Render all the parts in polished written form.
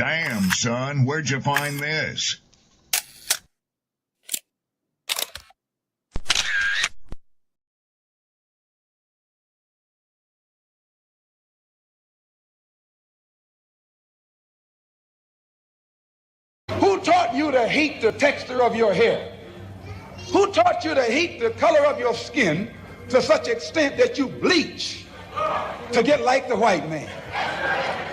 Damn, son, where'd you find this? Who taught you to hate the texture of your hair? Who taught you to hate the color of your skin to such extent that you bleach to get like the white man?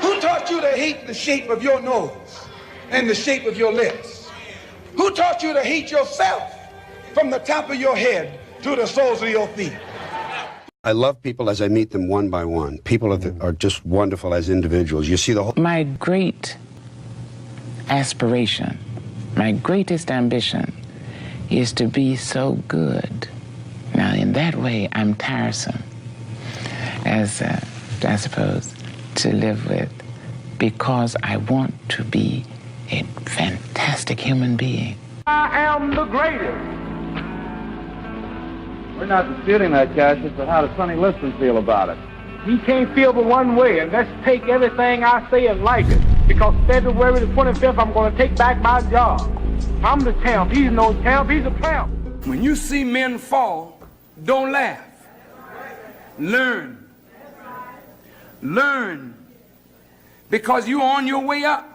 Who taught you to hate the shape of your nose and the shape of your lips? Who taught you to hate yourself from the top of your head to the soles of your feet? I love people as I meet them one by one. People are just wonderful as individuals. You see the whole... My great aspiration, my greatest ambition is to be so good. Now, in that way, I'm tiresome, as I suppose, to live with, because I want to be a fantastic human being. I am the greatest. We're not disputing that, Cassius, but how does Sonny Liston feel about it? He can't feel but one way, and let's take everything I say and like it. Because February the 25th, I'm going to take back my job. I'm the champ. He's no champ. He's a tramp. When you see men fall, don't laugh. Learn. Learn. Because you're on your way up.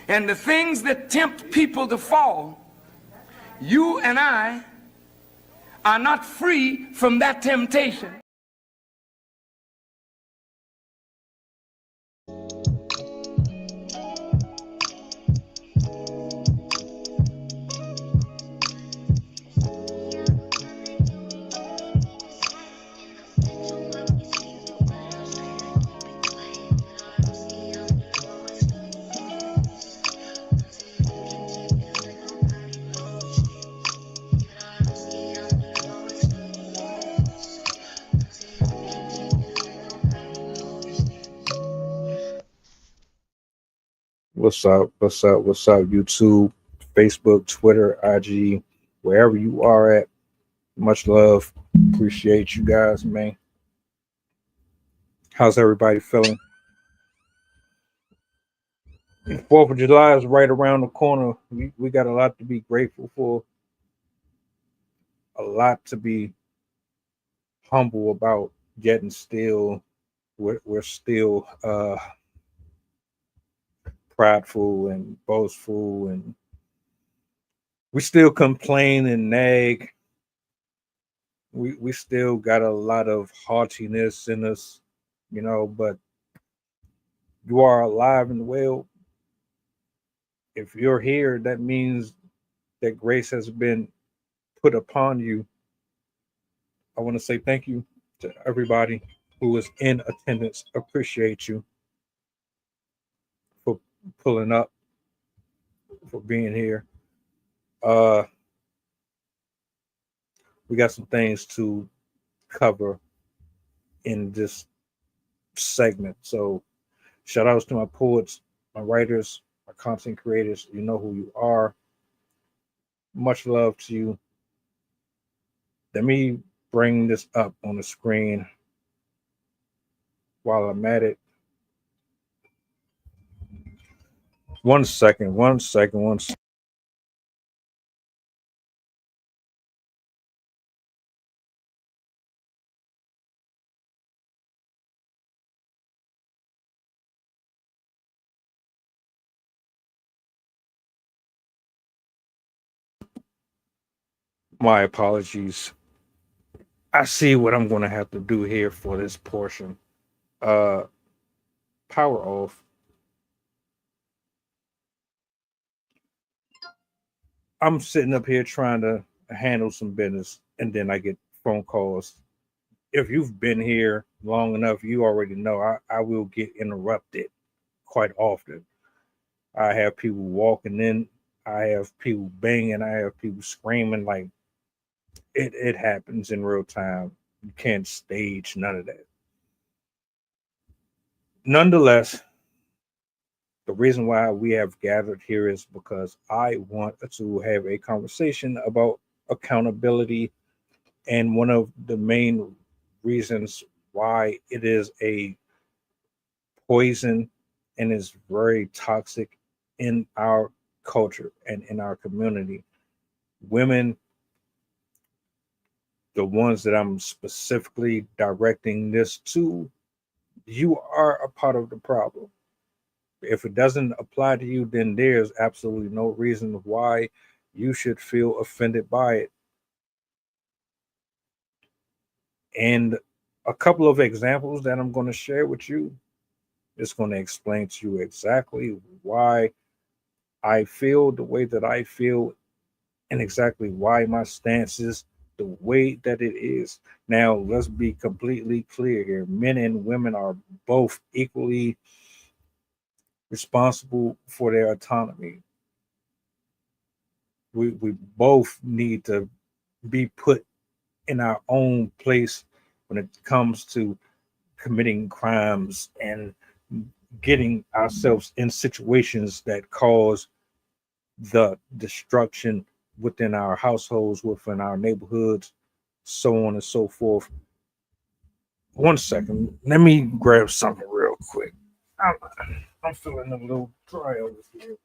And the things that tempt people to fall, you and I are not free from that temptation. What's up? What's up? What's up? YouTube, Facebook, Twitter, IG, wherever you are at. Much love. Appreciate you guys, man. How's everybody feeling? 4th of July is right around the corner. We got a lot to be grateful for. A lot to be humble about. Yet and still, we're still prideful and boastful, and we still complain and nag. We still got a lot of haughtiness in us, you know, but you are alive and well. If you're here, that means that grace has been put upon you. I want to say thank you to everybody who is in attendance. Appreciate you for pulling up, for being here. We got some things to cover in this segment. So shout outs to my poets, my writers, my content creators. You know who you are. Much love to you. Let me bring this up on the screen while I'm at it. One second. My apologies. I see what I'm going to have to do here for this portion. Power off. I'm sitting up here trying to handle some business, and then I get phone calls. If you've been here long enough, you already know I will get interrupted quite often. I have people walking in. I have people banging. I have people screaming. Like, it happens in real time. You can't stage none of that. Nonetheless, the reason why we have gathered here is because I want to have a conversation about accountability. And one of the main reasons why it is a poison and it's very toxic in our culture and in our community. Women, the ones that I'm specifically directing this to, you are a part of the problem. If it doesn't apply to you, then there's absolutely no reason why you should feel offended by it. And a couple of examples that I'm going to share with you is going to explain to you exactly why I feel the way that I feel and exactly why my stance is the way that it is. Now, let's be completely clear here. Men and women are both equally responsible for their autonomy. We both need to be put in our own place when it comes to committing crimes and getting ourselves in situations that cause the destruction within our households, within our neighborhoods, so on and so forth. One second, let me grab something real quick. I'm feeling a little dry over here.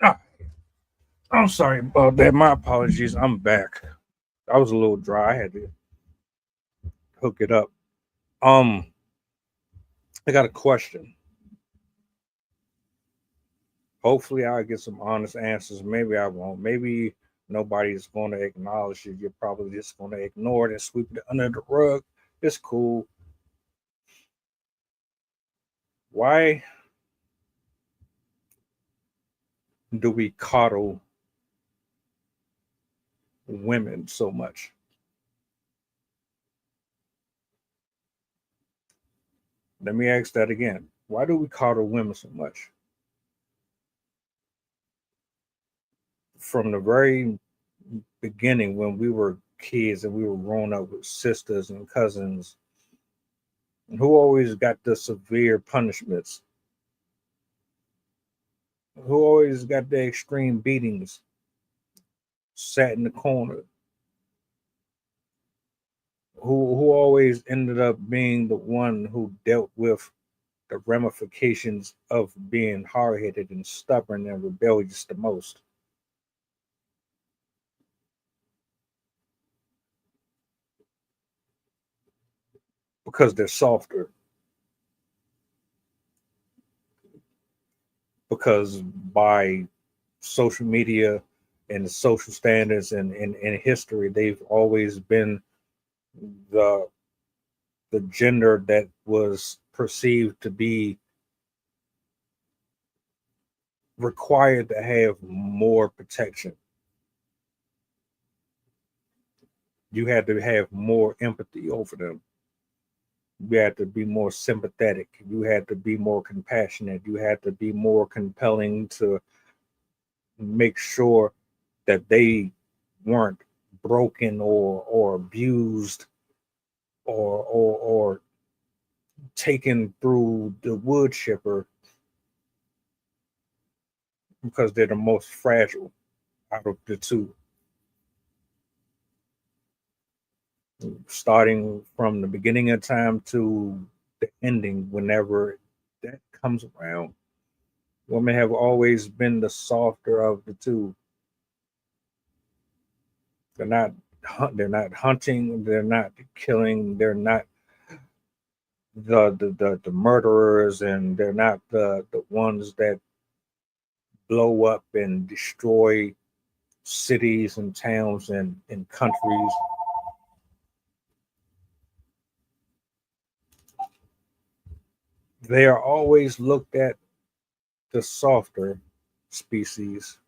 Ah, I'm sorry about that. My apologies. I'm back. I was a little dry. I had to hook it up. I got a question. Hopefully, I'll get some honest answers. Maybe I won't. Maybe nobody's going to acknowledge it. You're probably just going to ignore it and sweep it under the rug. It's cool. Why do we coddle women so much? Let me ask that again. Why do we coddle women so much? From the very beginning, when we were kids and we were growing up with sisters and cousins, who always got the severe punishments? Who always got the extreme beatings? Sat in the corner? Who always ended up being the one who dealt with the ramifications of being hard-headed and stubborn and rebellious the most? Because they're softer. Because by social media and the social standards and in history, they've always been the gender that was perceived to be required to have more protection. You had to have more empathy over them. You had to be more sympathetic. You had to be more compassionate. You had to be more compelling to make sure that they weren't broken or abused or taken through the wood chipper, because they're the most fragile out of the two. Starting from the beginning of time to the ending, whenever that comes around, women have always been the softer of the two. They're not hunting, they're not killing, they're not the murderers, and they're not the ones that blow up and destroy cities and towns and countries. They are always looked at the softer species.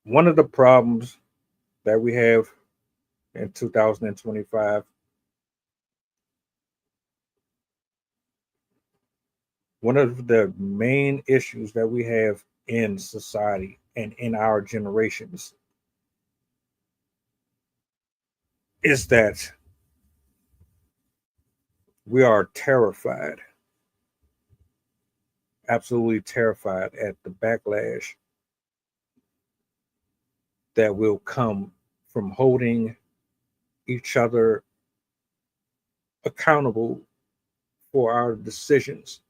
One of the problems that we have in 2025, one of the main issues that we have in society and in our generations is that we are terrified, absolutely terrified at the backlash that will come from holding each other accountable for our decisions.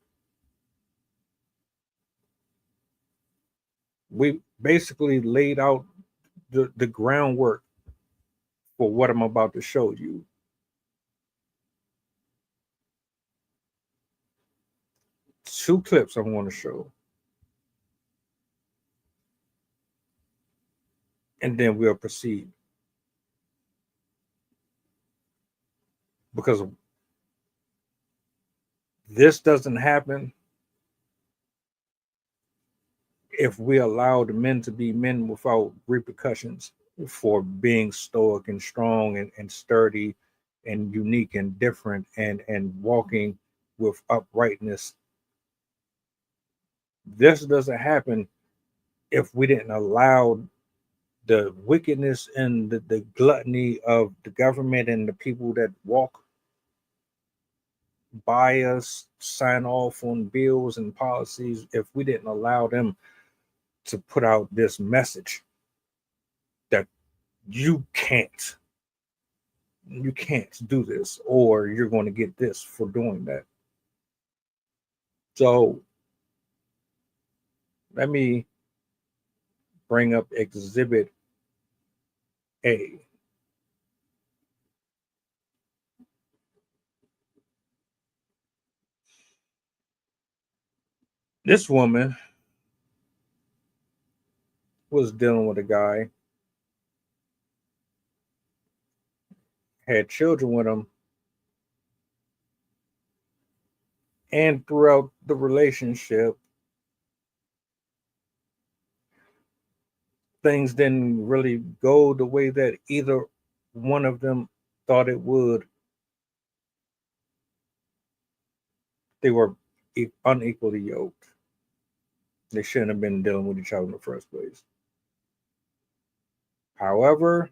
We basically laid out the groundwork for what I'm about to show you. Two clips I want to show. And then we'll proceed. Because this doesn't happen if we allow the men to be men without repercussions for being stoic and strong and sturdy and unique and different and walking with uprightness. This doesn't happen if we didn't allow the wickedness and the gluttony of the government and the people that walk by us, sign off on bills and policies, if we didn't allow them to put out this message that you can't do this, or you're going to get this for doing that. So let me bring up Exhibit A. This woman was dealing with a guy, had children with him, and throughout the relationship, things didn't really go the way that either one of them thought it would. They were unequally yoked. They shouldn't have been dealing with each other in the first place. However,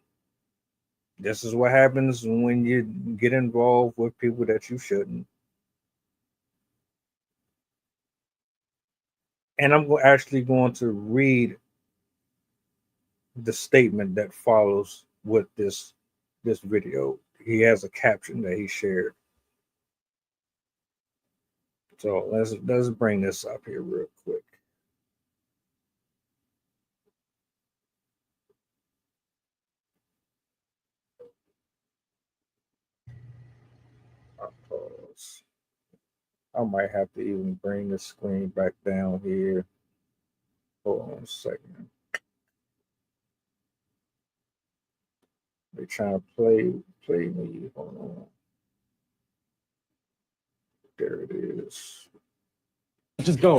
this is what happens when you get involved with people that you shouldn't. And I'm actually going to read the statement that follows with this video. He has a caption that he shared. So let's bring this up here real quick. I'll pause. I might have to even bring the screen back down here. Hold on a second. They trying to play me. Hold on. There it is. Just go.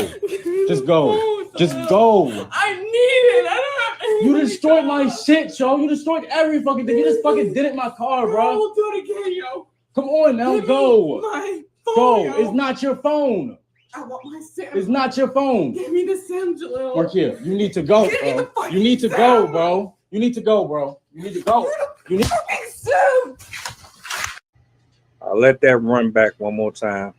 Just go. Just go. I need it. I don't have You destroyed my shit, yo. You destroyed every fucking thing. You just fucking did it in my car, bro. We'll do it again, yo. Come on now, Give me go. my phone, Go. yo. It's not your phone. I want my Sim. It's not your phone. Give me the Sim, Jalil. Mark here. You need to go, Give me the bro. fucking You need to Sim. go, bro. You need to go, bro. You need to go. You need. Fucking Sim. I'll let that run back one more time.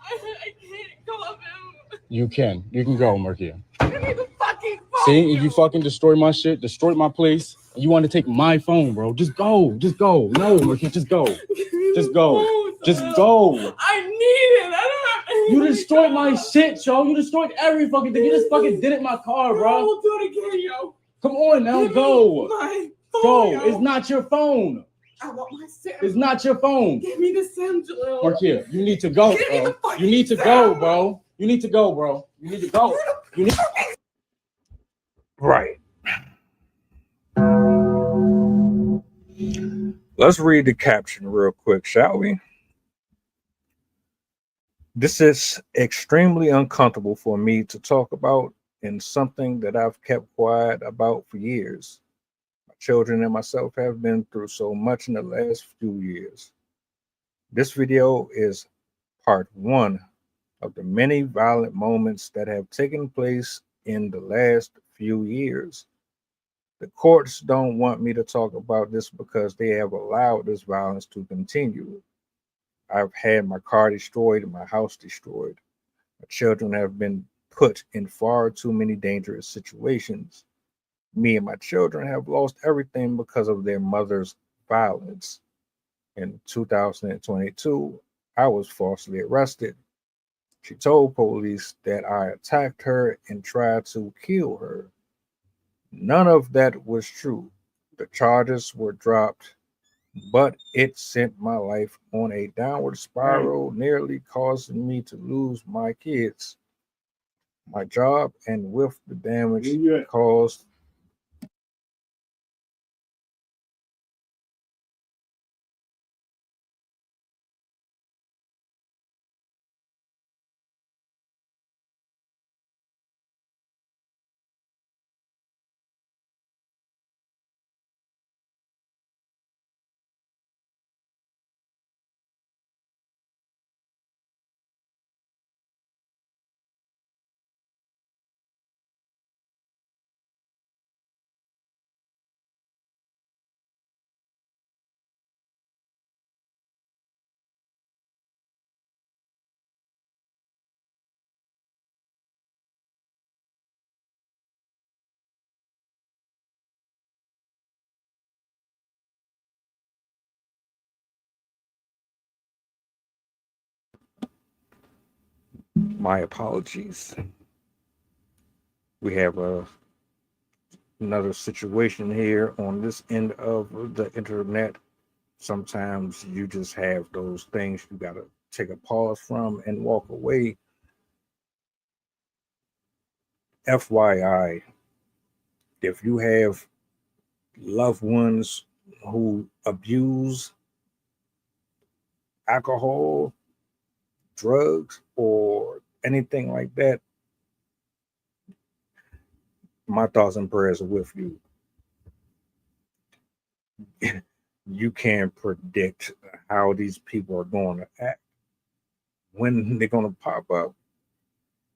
I can't go up him. You can go, Markia. Give me the fucking phone. See, yo. you fucking destroyed my shit, destroyed my place. And you want to take my phone, bro? Just go. Just go. No, Markia, just go. Just go. Phone, Just Sim. go. I need it. I don't have You destroyed my shit, yo. You destroyed every fucking thing. You just fucking did it in my car, bro. We'll do it again, yo. Come on now, Give go. me my phone, Go. yo. It's not your phone. I want my Sim. It's not your phone. Give me the Sim, Jalil. Mark here. You need to go, Give me the bro. fucking You need to Sim. go, bro. You need to go, bro. You need to go. You need. Right. Let's read the caption real quick, shall we? This is extremely uncomfortable for me to talk about, and something that I've kept quiet about for years. My children and myself have been through so much in the last few years. This video is part one of the many violent moments that have taken place in the last few years. The courts don't want me to talk about this because they have allowed this violence to continue. I've had my car destroyed and my house destroyed. My children have been put in far too many dangerous situations. Me and my children have lost everything because of their mother's violence. In 2022, I was falsely arrested. She told police that I attacked her and tried to kill her. None of that was true. The charges were dropped, but it sent my life on a downward spiral, nearly causing me to lose my kids, my job, and with the damage caused. My apologies. We have another situation here on this end of the internet. Sometimes you just have those things you got to take a pause from and walk away. FYI, if you have loved ones who abuse alcohol, drugs, or anything like that, my thoughts and prayers are with you. You can't predict how these people are going to act, when they're going to pop up.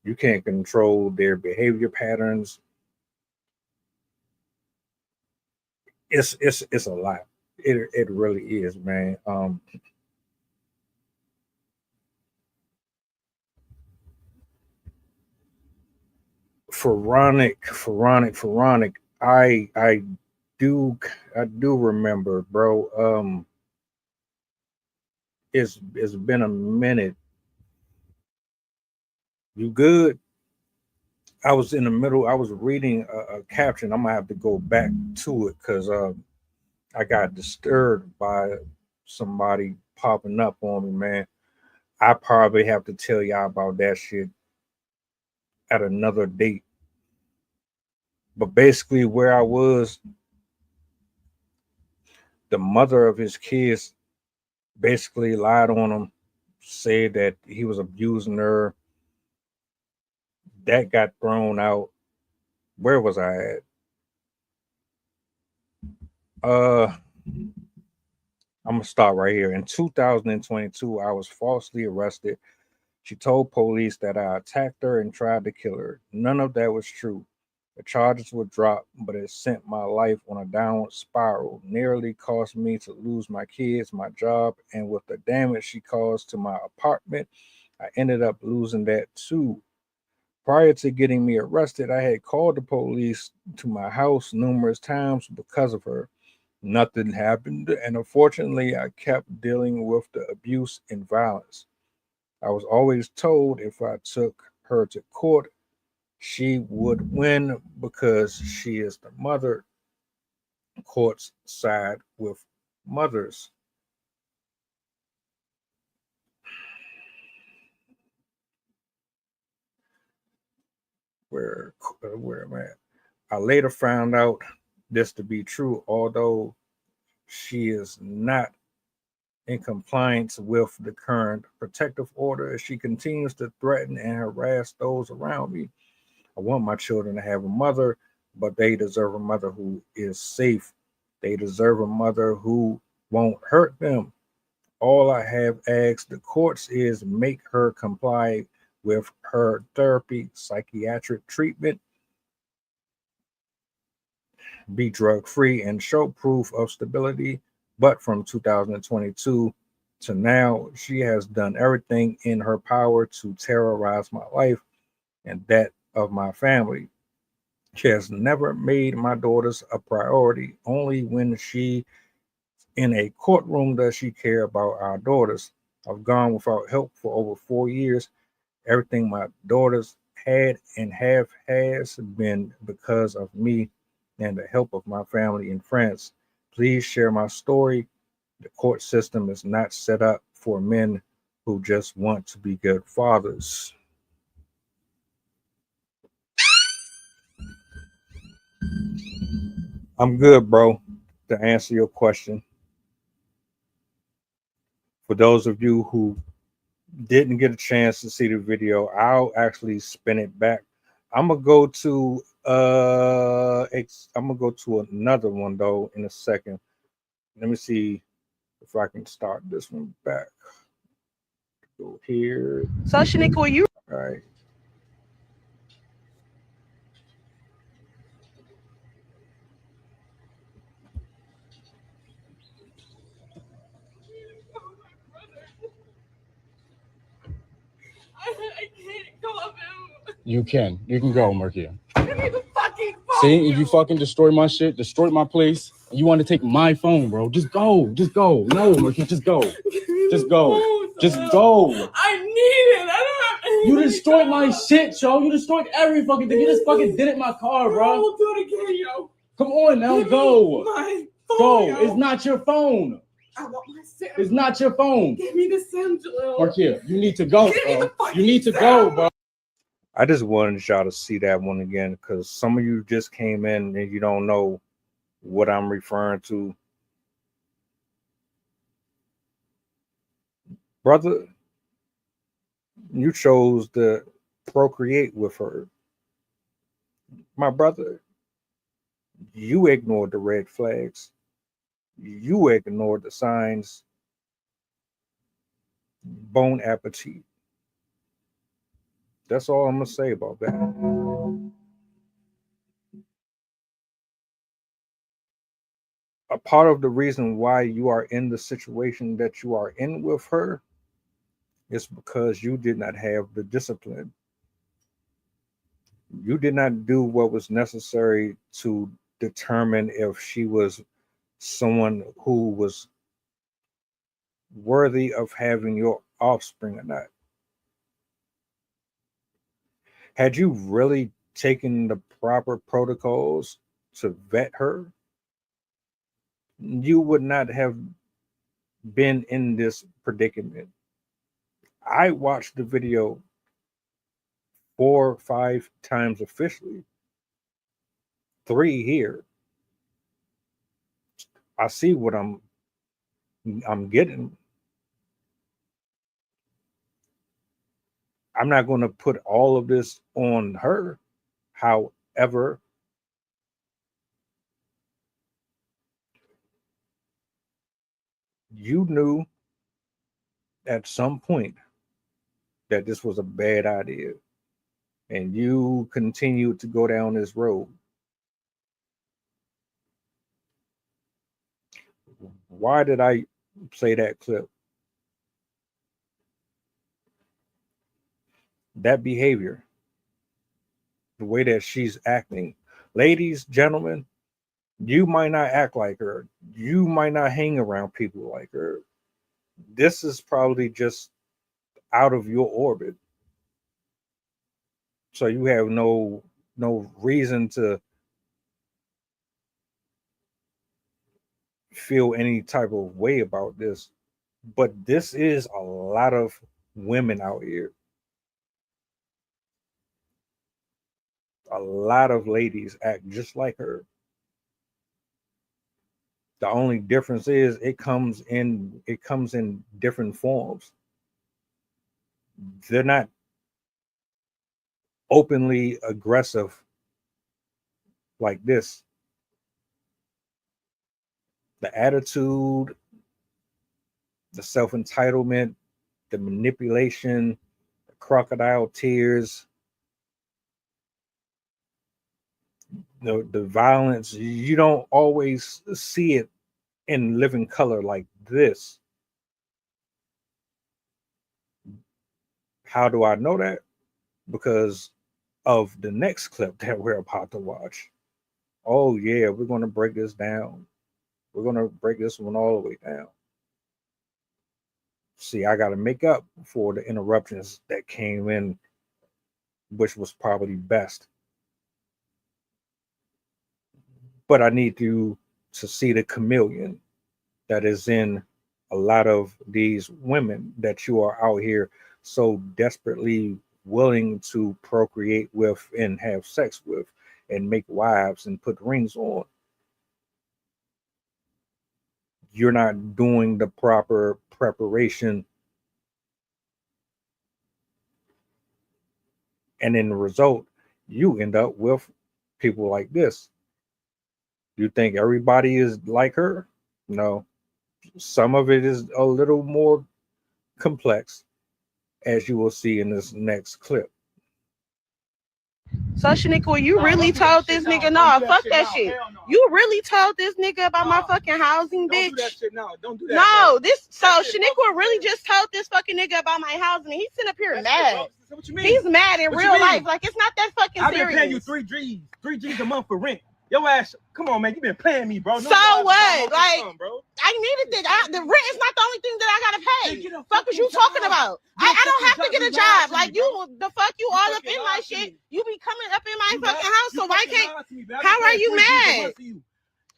You can't control their behavior patterns. It's a lot. It really is, man. Pharaonic. I do remember, bro. It's been a minute. You good? I was in the middle. I was reading a caption. I'm gonna have to go back to it because I got disturbed by somebody popping up on me, man. I probably have to tell y'all about that shit at another date. But basically, where I was, the mother of his kids basically lied on him, said that he was abusing her. That got thrown out. Where was I at? I'm gonna start right here. In 2022, I was falsely arrested. She told police that I attacked her and tried to kill her. None of that was true. The charges were dropped, but it sent my life on a downward spiral, nearly caused me to lose my kids, my job, and with the damage she caused to my apartment, I ended up losing that too. Prior to getting me arrested, I had called the police to my house numerous times because of her. Nothing happened, and unfortunately, I kept dealing with the abuse and violence. I was always told if I took her to court, she would win because she is the mother. Courts side with mothers. Where am I at? I later found out this to be true, although she is not in compliance with the current protective order. She continues to threaten and harass those around me. I want my children to have a mother, but they deserve a mother who is safe. They deserve a mother who won't hurt them. All I have asked the courts is make her comply with her therapy, psychiatric treatment, be drug-free, and show proof of stability. But from 2022 to now, she has done everything in her power to terrorize my life and that of my family. She has never made my daughters a priority. Only when she in a courtroom does she care about our daughters. I've gone without help for over 4 years. Everything my daughters had and has been because of me and the help of my family and friends. Please share my story. The court system is not set up for men who just want to be good fathers. I'm good, bro, to answer your question. For those of you who didn't get a chance to see the video, I'll actually spin it back. I'm gonna go to another one though in a second. Let me see if I can start this one back. Go here. So, Shaniqua, were you? All right. I can't go up him. You can go, Markia. Give me the fucking phone. See, if you fucking destroy my shit, destroy my place, and you want to take my phone, bro, just go. No, Markia, just go. Just go. Just go. I need it. I don't have anything. You destroyed my shit, yo. You destroyed every fucking thing. You just fucking did it in my car, I bro. will do it again, yo. Come on now, Give go. me my phone, Go. yo. It's not your phone. I want my Sam. It's not your phone. Give me the Sam, Jalil. Markia, you need to go, Give me bro. the fucking You need to Sam. go, bro. I just wanted y'all to see that one again because some of you just came in and you don't know what I'm referring to. Brother, you chose to procreate with her. My brother, you ignored the red flags. You ignored the signs. Bon appetit. That's all I'm going to say about that. A part of the reason why you are in the situation that you are in with her is because you did not have the discipline. You did not do what was necessary to determine if she was someone who was worthy of having your offspring or not. Had you really taken the proper protocols to vet her, you would not have been in this predicament. I watched the video 4 or 5 times officially, 3 here. I see what I'm getting. I'm not going to put all of this on her. However, you knew at some point that this was a bad idea, and you continued to go down this road. Why did I play that clip? That behavior, the way that she's acting. Ladies, gentlemen, you might not act like her. You might not hang around people like her. This is probably just out of your orbit. So you have no reason to feel any type of way about this. But this is a lot of women out here. A lot of ladies act just like her. The only difference is it comes in different forms. They're not openly aggressive like this. The attitude, the self-entitlement, the manipulation, the crocodile tears, the violence. You don't always see it in living color like this. How do I know that? Because of the next clip that we're about to watch. Oh yeah, we're going to break this down. We're going to break this one all the way down. See, I got to make up for the interruptions that came in, which was probably best. But I need you to see the chameleon that is in a lot of these women that you are out here so desperately willing to procreate with and have sex with and make wives and put rings on. You're not doing the proper preparation. And in the result, you end up with people like this. You think everybody is like her? No. Some of it is a little more complex, as you will see in this next clip. So Shaniqua, you really told this nigga, no, fuck that shit. You really told this nigga about my fucking housing, bitch. Don't do that shit now. Don't do that. No, this so Shaniqua really just told this fucking nigga about my housing. He's sitting up here mad. What you mean? He's mad in real life. Like it's not that fucking serious. I've been paying you 3 G's a month for rent. Your ass, come on, man. You been paying me, bro. No, so what? Like, bro. I needed it. The rent is not the only thing that I gotta pay. Fuck is you talking about? I don't have to get a job. Like you, the fuck you all up in my shit. You be coming up in my fucking house. So why can't? How are you mad,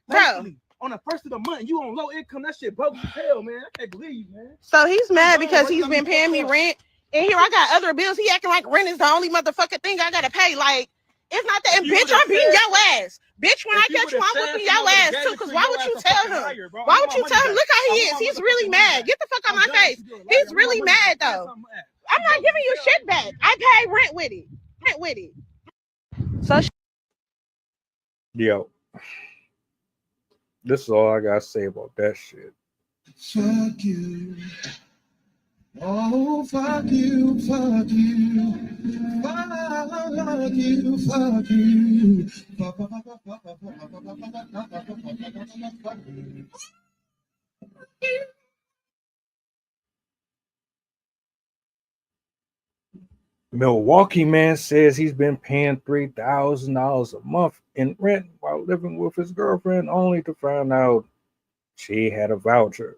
bro? On the first of the month, you on low income. That shit broke as hell, man. I can't believe you, man. So he's mad because he's been paying me rent, and here I got other bills. He acting like rent is the only motherfucking thing I gotta pay. Like. It's not that, and bitch, I'm beating your ass. Bitch, when I catch you, I'm whipping your ass too. Cause why would you tell him? Why would you tell him? Look how he is. He's really mad. Get the fuck out my face. He's really mad though. I'm not giving you shit back. I pay rent with it. Rent with it. So. Yo, this is all I gotta say about that shit. Fuck you. Oh, fuck you, fuck you. Fuck you, fuck you. Milwaukee man says he's been paying $3,000 a month in rent while living with his girlfriend, only to find out she had a voucher.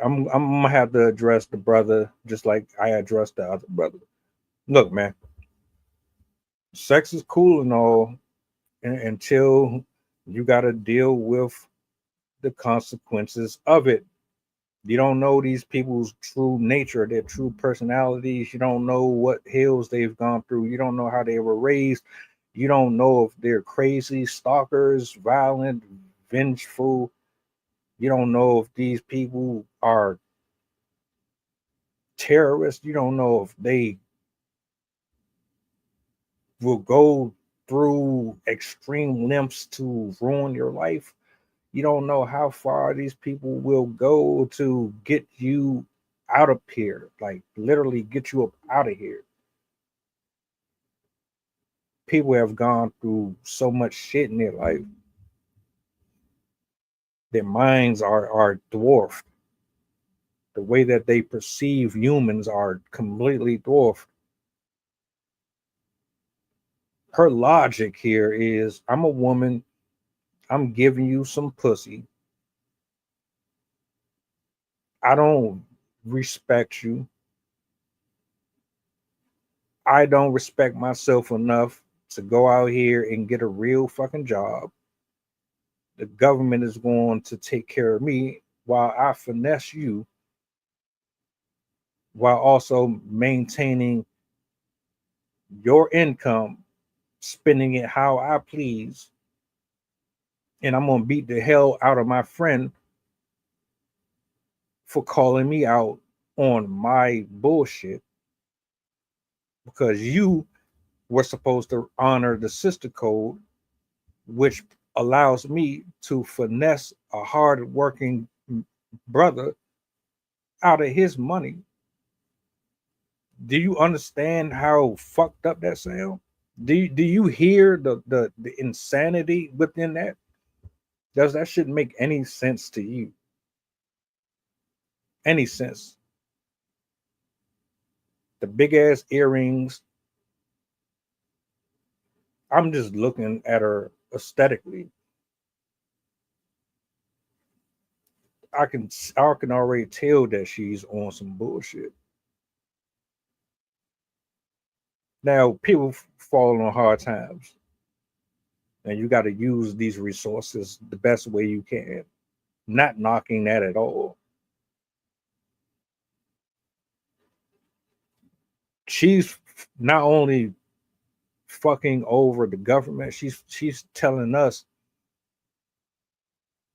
I'm gonna have to address the brother just like I addressed the other brother. Look, man, sex is cool and all until you got to deal with the consequences of it. You don't know these people's true nature, their true personalities. You don't know what hills they've gone through. You don't know how they were raised. You don't know if they're crazy, stalkers, violent, vengeful. You don't know if these people are terrorists. You don't know if they will go through extreme lengths to ruin your life. You don't know how far these people will go to get you out of here, like literally get you up out of here. People have gone through so much shit in their life. Their minds are dwarfed. The way that they perceive humans are completely dwarfed. Her logic here is, I'm a woman, I'm giving you some pussy. I don't respect you. I don't respect myself enough to go out here and get a real fucking job. The government is going to take care of me while I finesse you, while also maintaining your income, spending it how I please. And I'm going to beat the hell out of my friend for calling me out on my bullshit, because you were supposed to honor the sister code which allows me to finesse a hard-working brother out of his money. Do you understand how fucked up that sounds? Do you hear the insanity within that? Does that shit make any sense to you? Any sense? The big ass earrings. I'm just looking at her aesthetically. I can already tell that she's on some bullshit. Now, people fall on hard times, and you got to use these resources the best way you can. Not knocking that at all. She's not only fucking over the government, she's telling us,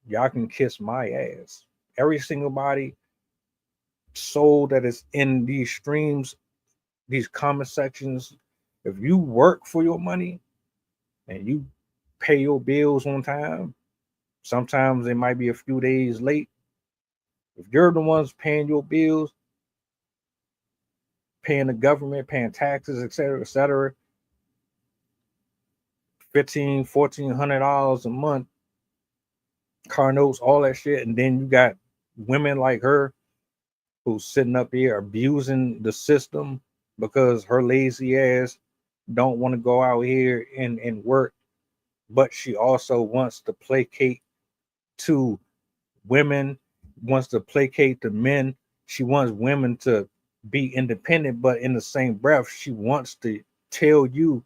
y'all can kiss my ass. Every single body soul that is in these streams, these comment sections, if you work for your money and you pay your bills on time, sometimes it might be a few days late. If you're the ones paying your bills, paying the government, paying taxes, etc., $1,400 a month, car notes, all that shit, and then you got women like her who's sitting up here abusing the system because her lazy ass don't want to go out here and work, but she also wants to placate to women, wants to placate to men. She wants women to be independent, but in the same breath, she wants to tell you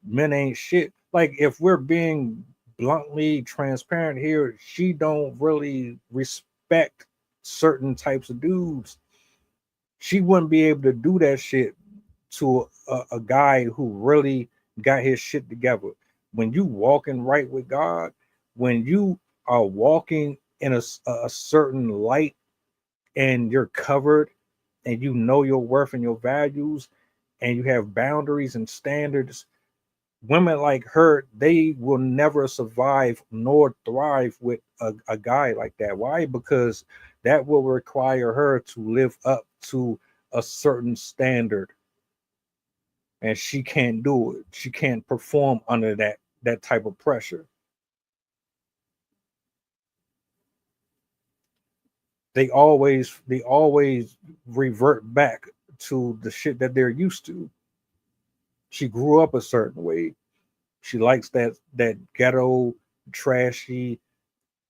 men ain't shit. Like, if we're being bluntly transparent here, she don't really respect certain types of dudes. She wouldn't be able to do that shit to a guy who really got his shit together. When you walking right with God, when you are walking in a certain light and you're covered and you know your worth and your values and you have boundaries and standards, women like her, they will never survive nor thrive with a guy like that. Why? Because that will require her to live up to a certain standard, and she can't do it. She can't perform under that type of pressure. They always revert back to the shit that they're used to. She grew up a certain way. She likes that ghetto, trashy,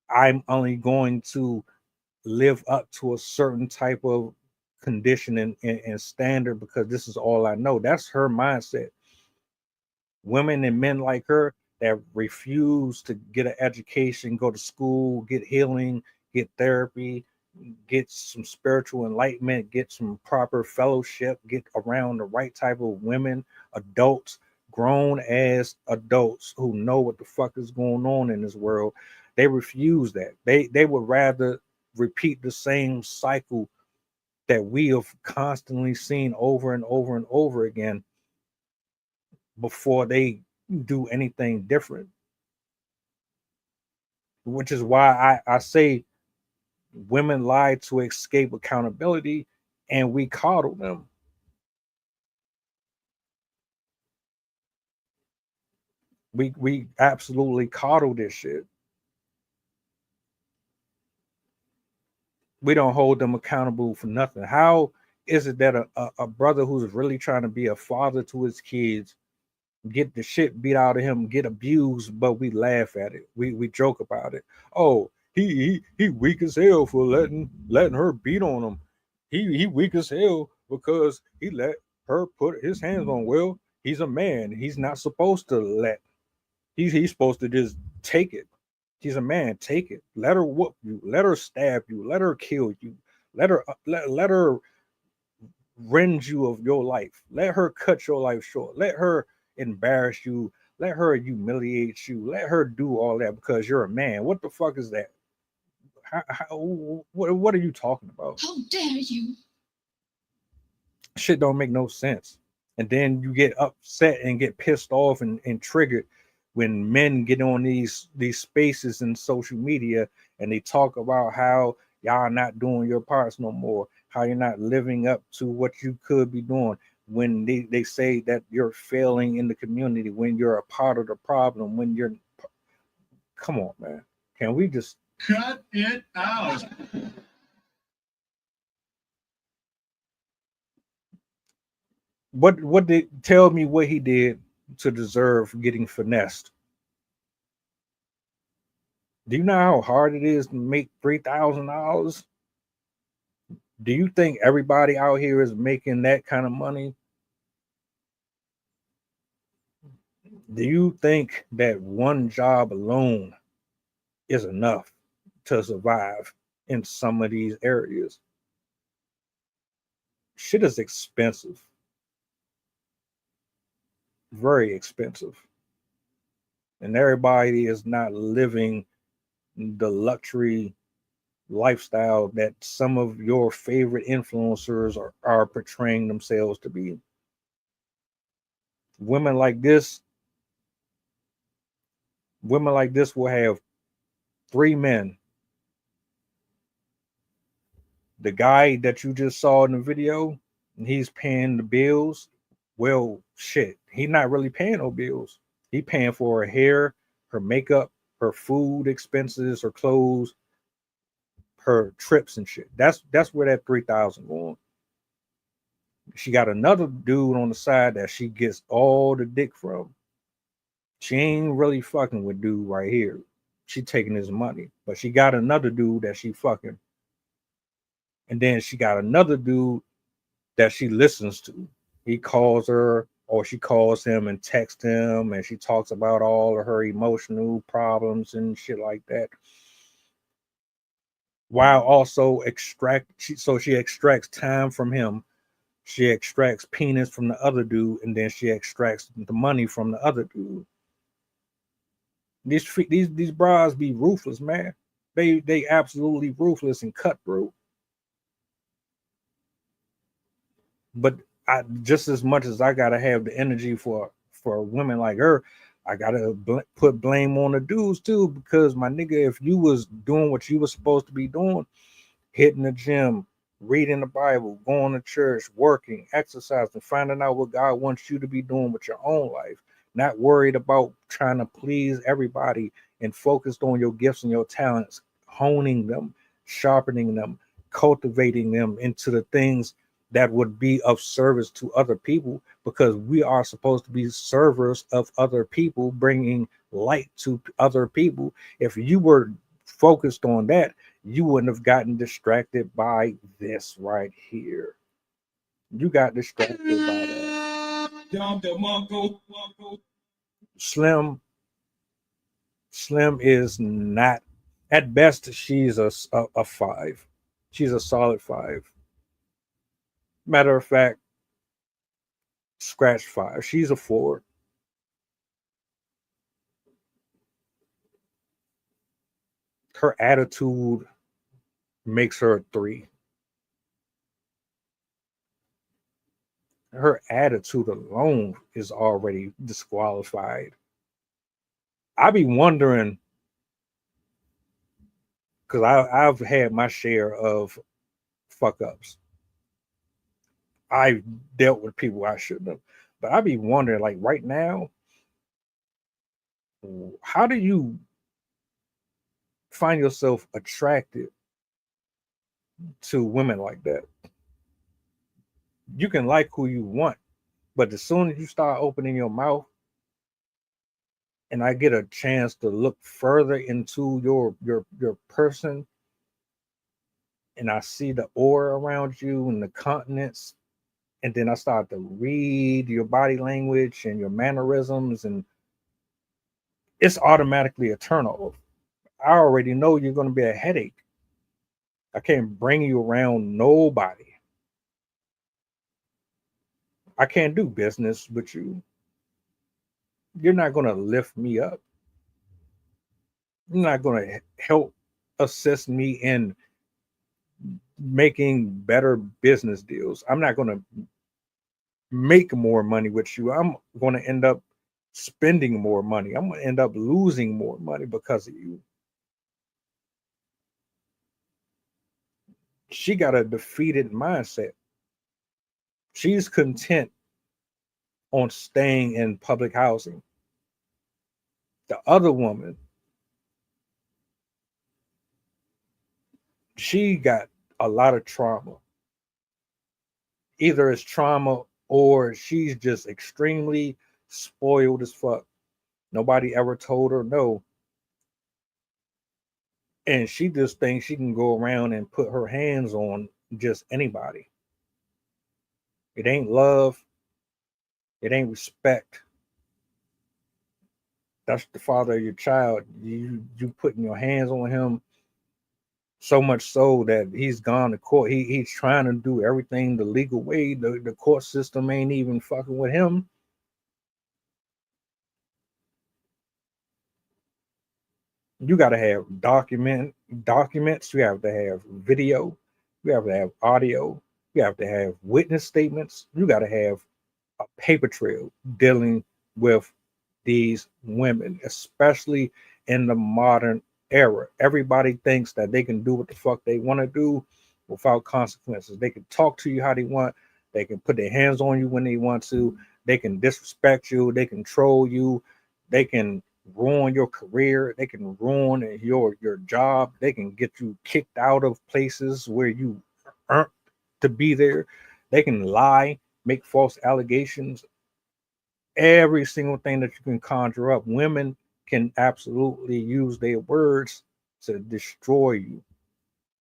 I'm only going to live up to a certain type of condition and standard because this is all I know. That's her mindset. Women and men like her that refuse to get an education, go to school, get healing, get therapy, get some spiritual enlightenment, get some proper fellowship, get around the right type of women, adults, grown ass adults who know what the fuck is going on in this world. They refuse that. They would rather repeat the same cycle that we have constantly seen over and over and over again before they do anything different. Which is why I say women lie to escape accountability and we coddle them. We absolutely coddle this shit. We don't hold them accountable for nothing. How is it that a brother who's really trying to be a father to his kids get the shit beat out of him, get abused, but we laugh at it. We joke about it. Oh, he weak as hell for letting her beat on him. He weak as hell because he let her put his hands on. Well, he's a man. He's not supposed to let. He's supposed to just take it. She's a man. Take it. Let her whoop you. Let her stab you. Let her kill you. Let her rend you of your life. Let her cut your life short. Let her embarrass you. Let her humiliate you. Let her do all that because you're a man. What the fuck is that? What are you talking about? How dare you? Shit don't make no sense. And then you get upset and get pissed off and triggered when men get on these spaces in social media and they talk about how y'all not doing your parts no more, how you're not living up to what you could be doing, when they say that you're failing in the community, when you're a part of the problem, when you're, come on, man. Can we just Cut it out. what did tell me what he did to deserve getting finessed? Do you know how hard it is to make $3,000? Do you think everybody out here is making that kind of money? Do you think that one job alone is enough to survive in some of these areas? Shit is expensive. Very expensive. And everybody is not living the luxury lifestyle that some of your favorite influencers are portraying themselves to be. Women like this will have 3 men. The guy that you just saw in the video, and he's paying the bills. Well, shit, he's not really paying no bills. He paying for her hair, her makeup, her food expenses, her clothes, her trips and shit. That's where that 3,000 going. She got another dude on the side that she gets all the dick from. She ain't really fucking with dude right here. She taking his money, but she got another dude that she fucking. And then she got another dude that she listens to. He calls her or she calls him and texts him, and she talks about all of her emotional problems and shit like that. While also she extracts time from him. She extracts penis from the other dude, and then she extracts the money from the other dude. These bras be ruthless, man. They absolutely ruthless and cutthroat. But I just as much as I gotta have the energy for women like her, I gotta put blame on the dudes too, because my nigga, if you was doing what you was supposed to be doing, hitting the gym, reading the Bible, going to church, working, exercising, finding out what God wants you to be doing with your own life, not worried about trying to please everybody and focused on your gifts and your talents, honing them, sharpening them, cultivating them into the things that would be of service to other people, because we are supposed to be servers of other people, bringing light to other people. If you were focused on that, you wouldn't have gotten distracted by this right here. You got distracted by that. Slim is not, at best, she's a 5. She's a solid 5. Matter of fact, scratch 5. She's a 4. Her attitude makes her a 3. Her attitude alone is already disqualified. I be wondering, because I've had my share of fuck ups. I've dealt with people I shouldn't have. But I be wondering, like right now, how do you find yourself attracted to women like that? You can like who you want, but as soon as you start opening your mouth and I get a chance to look further into your person, and I see the aura around you and the continents, and then I start to read your body language and your mannerisms, and it's automatically a turnoff. I already know you're going to be a headache. I can't bring you around nobody. I can't do business with you. You're not going to lift me up. You're not going to help assist me in making better business deals. I'm not going to make more money with you. I'm going to end up spending more money. I'm going to end up losing more money because of you. She got a defeated mindset. She's content on staying in public housing. The other woman, she got a lot of trauma. Either it's trauma or she's just extremely spoiled as fuck. Nobody ever told her no. And she just thinks she can go around and put her hands on just anybody. It ain't love. It ain't respect. That's the father of your child. You putting your hands on him so much so that he's gone to court. He's trying to do everything the legal way. The court system ain't even fucking with him. You got to have documents. You have to have video. You have to have audio. You have to have witness statements. You got to have a paper trail dealing with these women, especially in the modern era. Everybody thinks that they can do what the fuck they want to do without consequences. They can talk to you how they want. They can put their hands on you when they want to. They can disrespect you. They can troll you. They can ruin your career. They can ruin your job. They can get you kicked out of places where you earned to be there. They can lie, make false allegations. Every single thing that you can conjure up. Women can absolutely use their words to destroy you.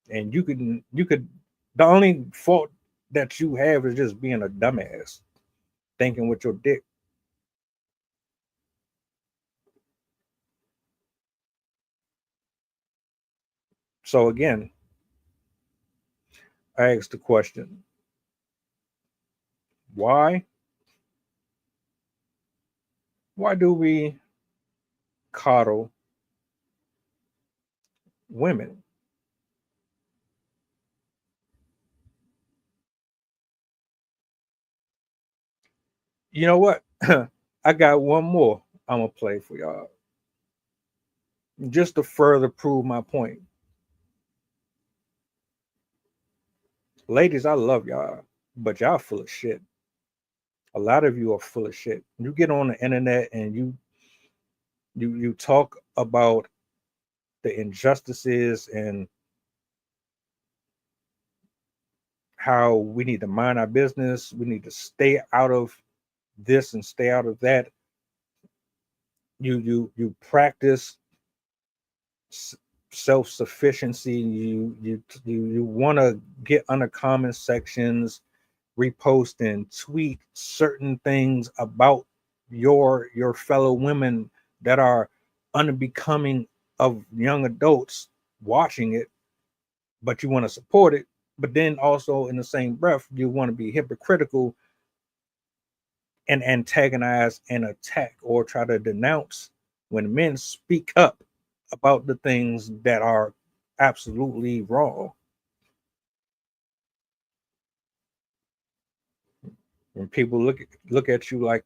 And you could, the only fault that you have is just being a dumbass, thinking with your dick. So again, I asked the question, why do we coddle women? You know what? I got one more I'm gonna play for y'all, just to further prove my point. Ladies, I love y'all, but y'all full of shit. A lot of you are full of shit. You get on the internet and you talk about the injustices and how we need to mind our business. We need to stay out of this and stay out of that. You practice self-sufficiency. You want to get under comment sections, repost and tweet certain things about your fellow women that are unbecoming of young adults watching it, but you want to support it. But then also in the same breath, you want to be hypocritical and antagonize and attack or try to denounce when men speak up about the things that are absolutely wrong. When people look at you like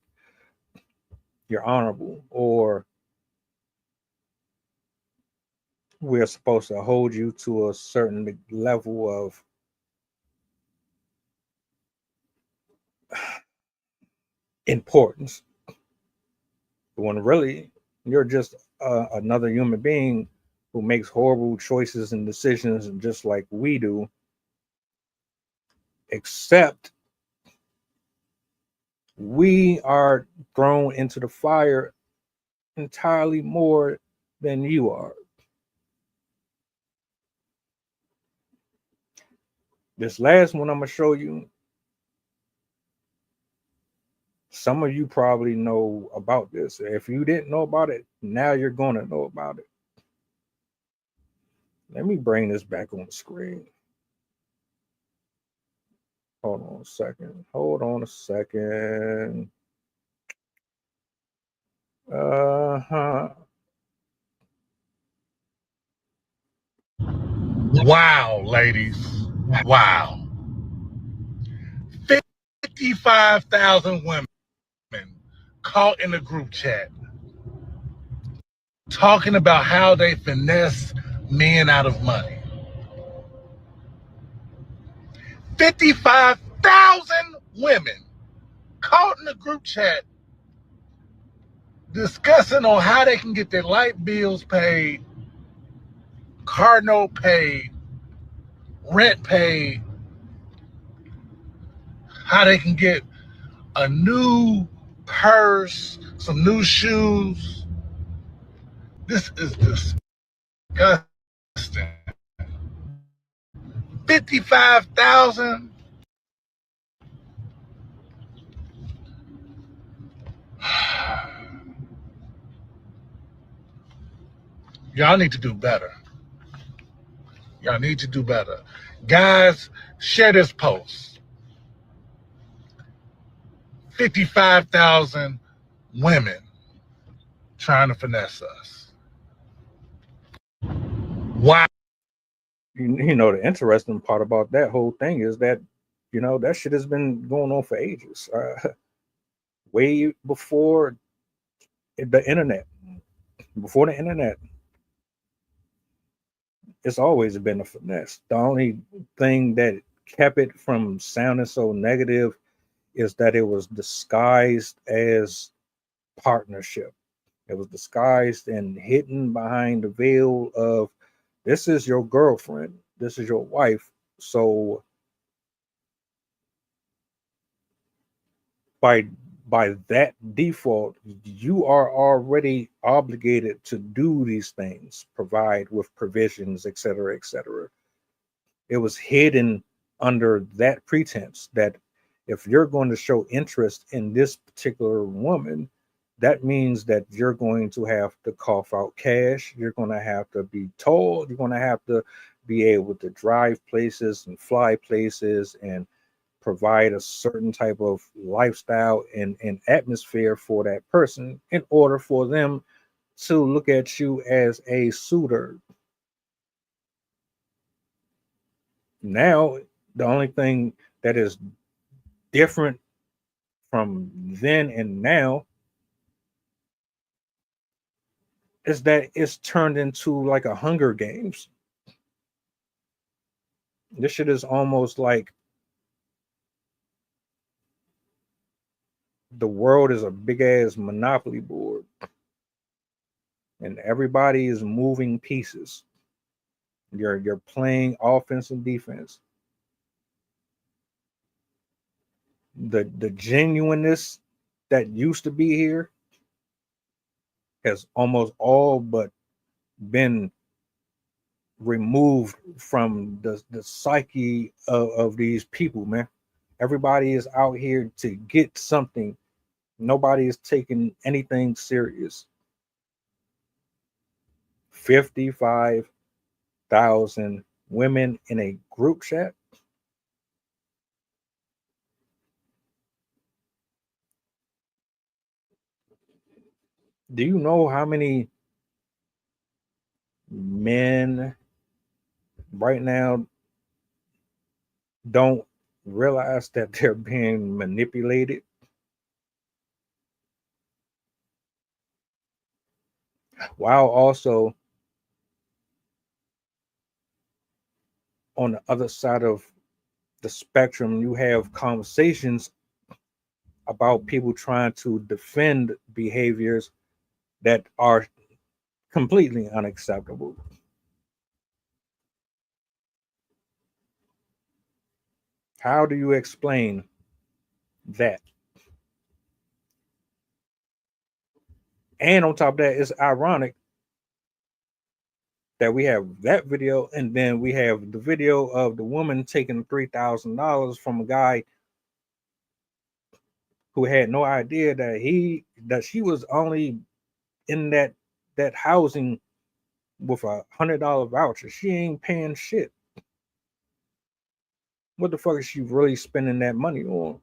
you're honorable, or we're supposed to hold you to a certain level of importance, when really you're just another human being who makes horrible choices and decisions just like we do, except we are thrown into the fire entirely more than you are. This last one I'm going to show you, some of you probably know about this. If you didn't know about it, now you're going to know about it. Let me bring this back on the screen. Hold on a second. Wow, ladies. Wow. 55,000 women caught in a group chat talking about how they finesse men out of money. 55,000 women caught in a group chat discussing on how they can get their light bills paid, car note paid, rent paid, how they can get a new purse, some new shoes. This is disgusting. 55,000. Y'all need to do better. Y'all need to do better. Guys, share this post. 55,000 women trying to finesse us. Wow. You know, the interesting part about that whole thing is that, you know, that shit has been going on for ages. Way before the internet. Before the internet, it's always been a finesse. The only thing that kept it from sounding so negative is that it was disguised as partnership. It was disguised and hidden behind the veil of, this is your girlfriend, this is your wife. So by that default, you are already obligated to do these things, provide with provisions, etc., etc. It was hidden under that pretense that if you're going to show interest in this particular woman, that means that you're going to have to cough out cash. You're going to have to be told. You're going to have to be able to drive places and fly places and provide a certain type of lifestyle and atmosphere for that person in order for them to look at you as a suitor. Now, the only thing that is different from then and now is that it's turned into like a Hunger Games. This shit is almost like the world is a big ass Monopoly board and everybody is moving pieces. You're playing offense and defense. The genuineness that used to be here has almost all but been removed from the psyche of these people, man. Everybody is out here to get something. Nobody is taking anything serious. 55,000 women in a group chat. Do you know how many men right now don't realize that they're being manipulated? While also on the other side of the spectrum, you have conversations about people trying to defend behaviors that are completely unacceptable. How do you explain that? And on top of that, it's ironic that we have that video and then we have the video of the woman taking $3,000 from a guy who had no idea that she was only in that housing with $100 voucher. She ain't paying shit. What the fuck is she really spending that money on?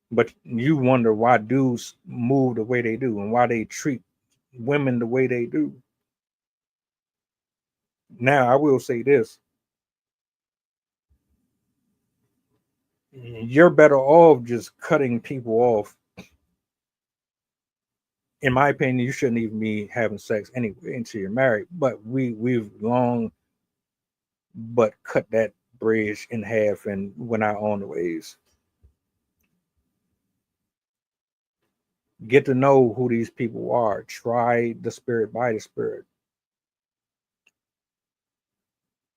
But you wonder why dudes move the way they do and why they treat women the way they do. Now, I will say this. you're better off just cutting people off. In my opinion, you shouldn't even be having sex anyway until you're married. But we've long but cut that bridge in half and went our own ways. Get to know who these people are. Try the spirit by the spirit.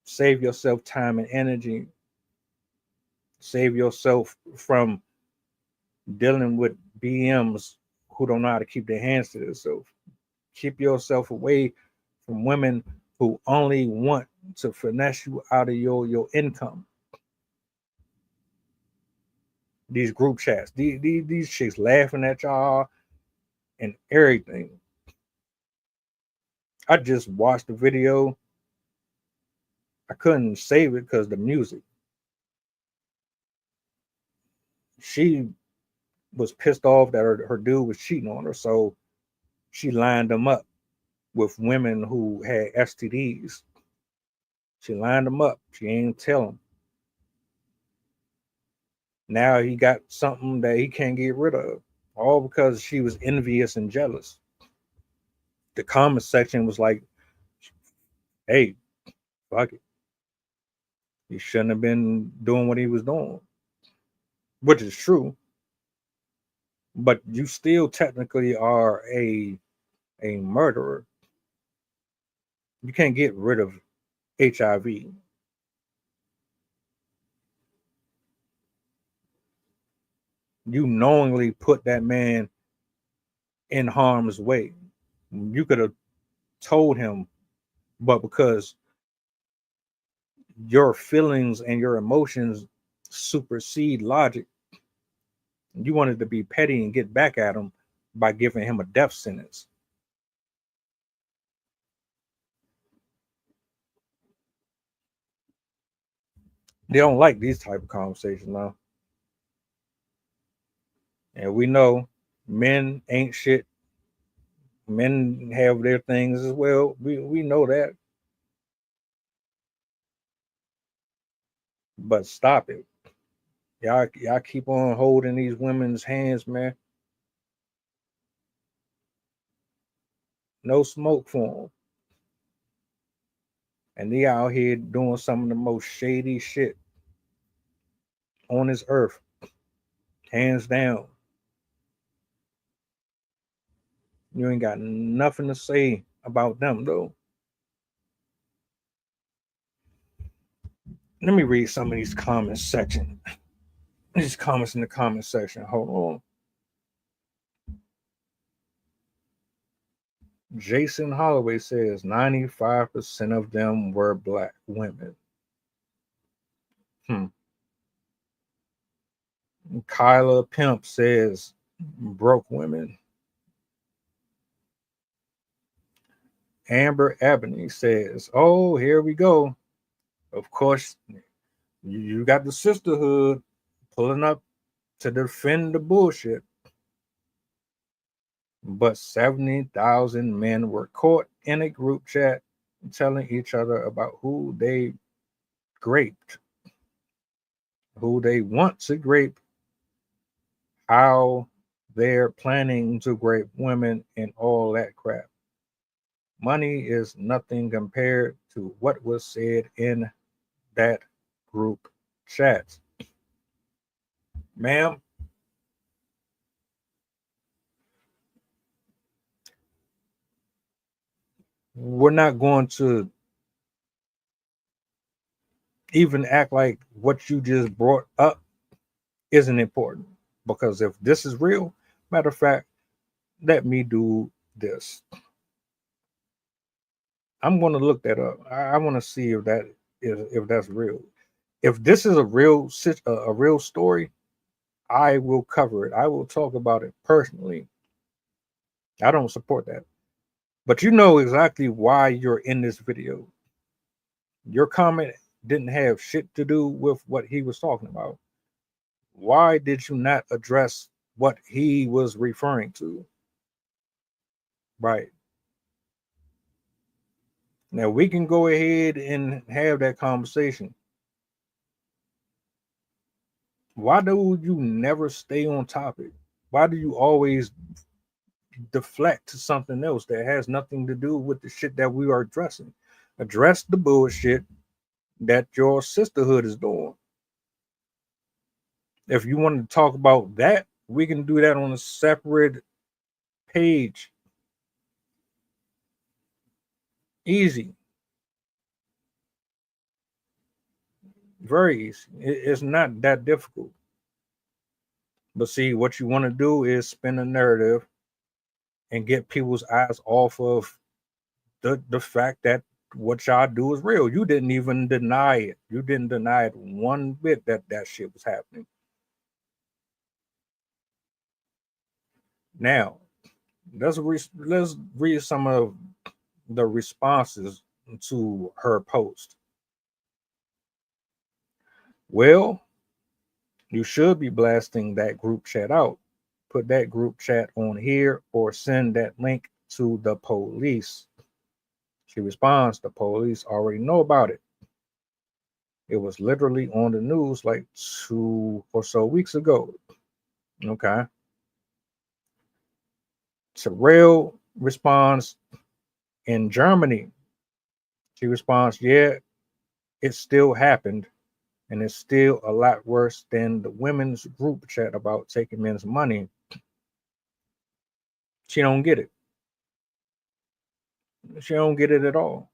Save yourself time and energy. Save yourself from dealing with BMs who don't know how to keep their hands to themselves. Keep yourself away from women who only want to finesse you out of your income. These group chats, these chicks laughing at y'all and everything. I just watched the video. I couldn't save it because the music. She was pissed off that her dude was cheating on her, so she lined them up with women who had STDs. She lined them up. She ain't tell him. Now he got something that he can't get rid of, all because she was envious and jealous. The comment section was like, hey, fuck it. He shouldn't have been doing what he was doing, which is true. But you still technically are a murderer. You can't get rid of HIV. You knowingly put that man in harm's way. You could have told him, but because your feelings and your emotions supersede logic, you wanted to be petty and get back at him by giving him a death sentence. They don't like these type of conversations now. And we know men ain't shit. Men have their things as well. We know that. But stop it. Y'all keep on holding these women's hands, man. No smoke for them. And they out here doing some of the most shady shit on this earth. Hands down. You ain't got nothing to say about them, though. Let me read some of these comments section. These comments in the comment section. Hold on. Jason Holloway says 95% of them were black women. Kyla Pimp says broke women. Amber Ebony says, oh, here we go. Of course, you got the sisterhood pulling up to defend the bullshit. But 70,000 men were caught in a group chat telling each other about who they raped, who they want to rape, how they're planning to rape women, and all that crap. Money is nothing compared to what was said in that group chat. Ma'am, we're not going to even act like what you just brought up isn't important. Because if this is real, matter of fact, let me do this. I'm going to look that up. I want to see if that's real. If this is a real story, I will cover it. I will talk about it personally. I don't support that. But you know exactly why you're in this video. Your comment didn't have shit to do with what he was talking about. Why did you not address what he was referring to? Right. Now we can go ahead and have that conversation. Why do you never stay on topic? Why do you always deflect to something else that has nothing to do with the shit that we are addressing? Address the bullshit that your sisterhood is doing. If you want to talk about that, we can do that on a separate page. Easy. Very easy. It's not that difficult. But see, what you want to do is spin a narrative and get people's eyes off of the fact that what y'all do is real. You didn't even deny it. You didn't deny it one bit that that shit was happening. Now, let's read some of the responses to her post. Well, you should be blasting that group chat out. Put that group chat on here or send that link to the police. She responds, the police already know about it. It was literally on the news like 2 or so weeks ago. Okay. Terrell responds, in Germany. She responds, yeah, it still happened. And it's still a lot worse than the women's group chat about taking men's money. She don't get it. She don't get it at all.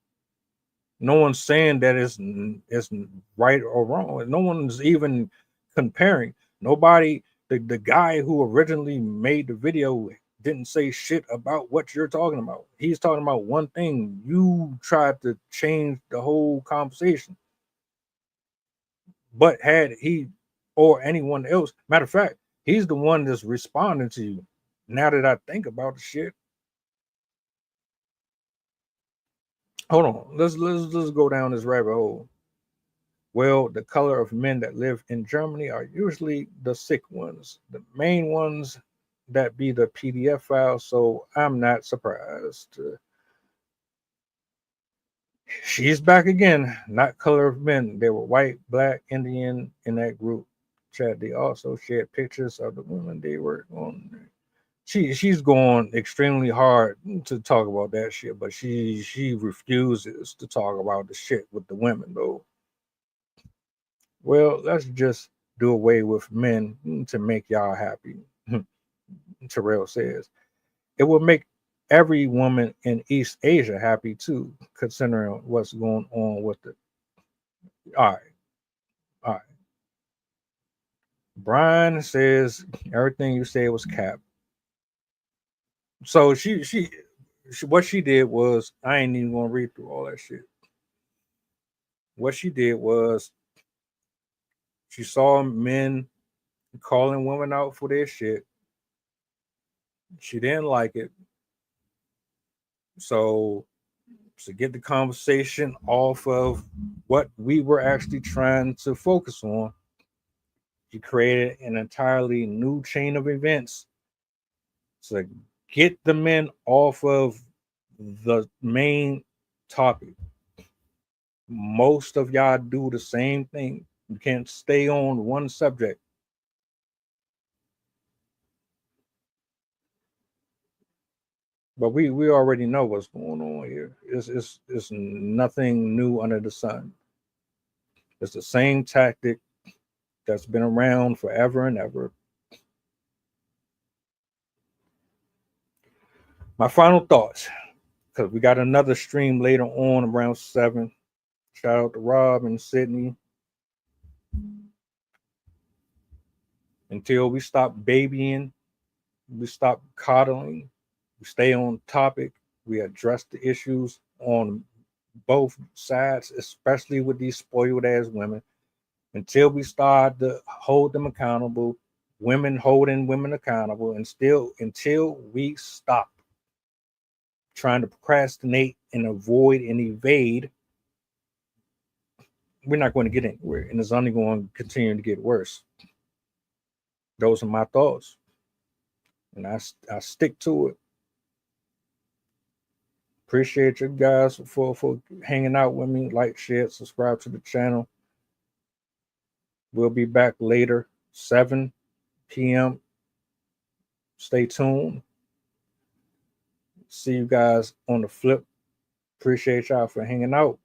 No one's saying that it's right or wrong. No one's even comparing. Nobody, the guy who originally made the video didn't say shit about what you're talking about. He's talking about one thing. You tried to change the whole conversation. But had he or anyone else, matter of fact, he's the one that's responding to you. Now that I think about the shit. Hold on. Let's go down this rabbit hole. Well, the color of men that live in Germany are usually the sick ones, the main ones that be the PDF files, so I'm not surprised. She's back again, not color of men. They were white, black, Indian in that group chat. They also shared pictures of the women they were on. She's going extremely hard to talk about that shit, but she refuses to talk about the shit with the women though. Well, let's just do away with men to make y'all happy. Terrell says it will make every woman in East Asia happy too, considering what's going on with the. All right, all right. Brian says everything you said was cap. So she what she did was, I ain't even gonna read through all that shit. What she did was she saw men calling women out for their shit. She didn't like it. So to get the conversation off of what we were actually trying to focus on, she created an entirely new chain of events to get the men off of the main topic. Most of y'all do the same thing. You can't stay on one subject. But we already know what's going on here. It's nothing new under the sun. It's the same tactic that's been around forever and ever. My final thoughts, because we got another stream later on around 7. Shout out to Rob and Sydney. Until we stop babying, we stop coddling, we stay on topic, we address the issues on both sides, especially with these spoiled ass women. Until we start to hold them accountable, women holding women accountable, and still until we stop trying to procrastinate and avoid and evade, we're not going to get anywhere, and it's only going to continue to get worse. Those are my thoughts, and I stick to it. Appreciate you guys for hanging out with me. Like, share, subscribe to the channel. We'll be back later. 7 p.m. Stay tuned. See you guys on the flip. Appreciate y'all for hanging out.